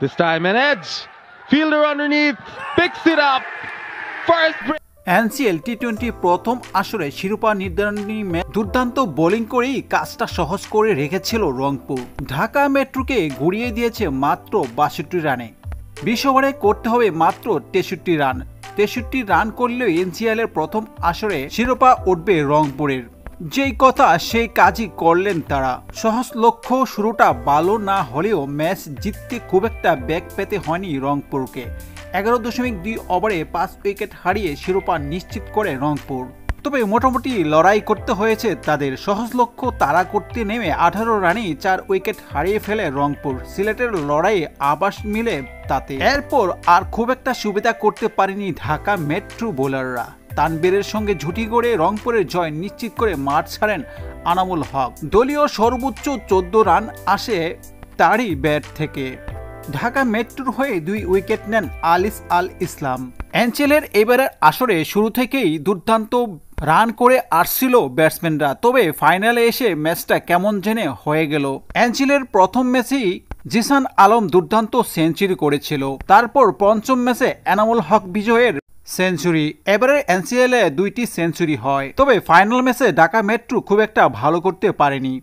This time an edge. Fielder underneath. Picks it up. First break. NCL টি-20 প্রথম আসরে শিরোপা নির্ধারণী ম্যাচ দুর্দান্ত বোলিং করেই কাজটা সহজ করে রেখেছিল রংপুর। ঢাকা মেট্রোকে ঘুরিয়ে দিয়েছে মাত্র ৬২ রানে। ২০ ওভারে করতে হবে মাত্র ৬৩ রান। ৬৩ রান করলেও এনসিএল এর প্রথম আসরে শিরোপা উঠবে রংপুরের। যেই কথা সেই কাজই করলেন তারা। সহজ লক্ষ্য শুরুটা ভালো না হলেও ম্যাচ জিততে খুব একটা ব্যাগ পেতে হয়নি রংপুরকে। ১১.২ ওভারে ৫ উইকেট হারিয়ে শিরোপা নিশ্চিত করে রংপুর। তবে মোটামুটি লড়াই করতে হয়েছে তাদের। সহজ লক্ষ্য তাড়া করতে নেমে ১৮ রানেই ৪ উইকেট হারিয়ে ফেলে রংপুর। সিলেটের লড়াইয়ে আবাস মিলে তাতে। এরপর আর খুব একটা সুবিধা করতে পারেনি ঢাকা মেট্রো বোলাররা। তানবীরের সঙ্গে ঝুটি গড়ে রংপুরের জয় নিশ্চিত করে মাঠ ছাড়েন আনামুল হক। দলীয় সর্বোচ্চ ১৪ রান আসে তারই ব্যাট থেকে। ঢাকা মেট্রোর হয়ে ২ উইকেট নেন আলিস আল ইসলাম। এনসিএলের এবারের আসরে শুরু থেকেই দুর্দান্ত রান করে আসছিল ব্যাটসম্যানরা, তবে ফাইনালে এসে ম্যাচটা কেমন জেনে হয়ে গেল। এনসিএলের প্রথম ম্যাচেই জিসান আলম দুর্দান্ত সেঞ্চুরি করেছিল, তারপর পঞ্চম ম্যাচে এনামুল হক বিজয়ের সেঞ্চুরি। এবারে এনসিএল এ ২টি সেঞ্চুরি হয়, তবে ফাইনাল ম্যাচে ঢাকা মেট্রো খুব একটা ভালো করতে পারেনি।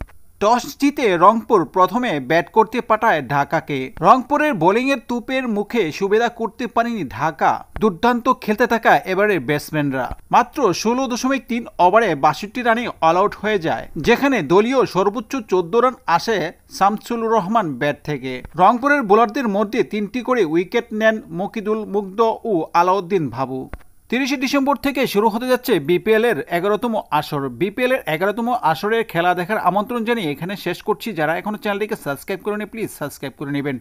টস জিতে রংপুর প্রথমে ব্যাট করতে পাঠায় ঢাকাকে। রংপুরের বোলিংয়ের তুপের মুখে সুবিধা করতে পারেনি ঢাকা। দুর্দান্ত খেলতে থাকা এবারের ব্যাটসম্যানরা মাত্র ১৬.৩ ওভারে ৬২ রানে অল আউট হয়ে যায়, যেখানে দলীয় সর্বোচ্চ ১৪ রান আসে শামসুল রহমান ব্যাট থেকে। রংপুরের বোলারদের মধ্যে ৩টি করে উইকেট নেন মকিদুল মুগ্ধ ও আলাউদ্দিন বাবু। ৩০ ডিসেম্বর থেকে শুরু হতে যাচ্ছে বিপিএল এর ১১তম আসর। বিপিএল এর ১১তম আসরের খেলা দেখার আমন্ত্রণ জানিয়ে এখানে শেষ করছি। যারা এখনো চ্যানেলটিকে সাবস্ক্রাইব করেনি প্লিজ সাবস্ক্রাইব করে নেবেন।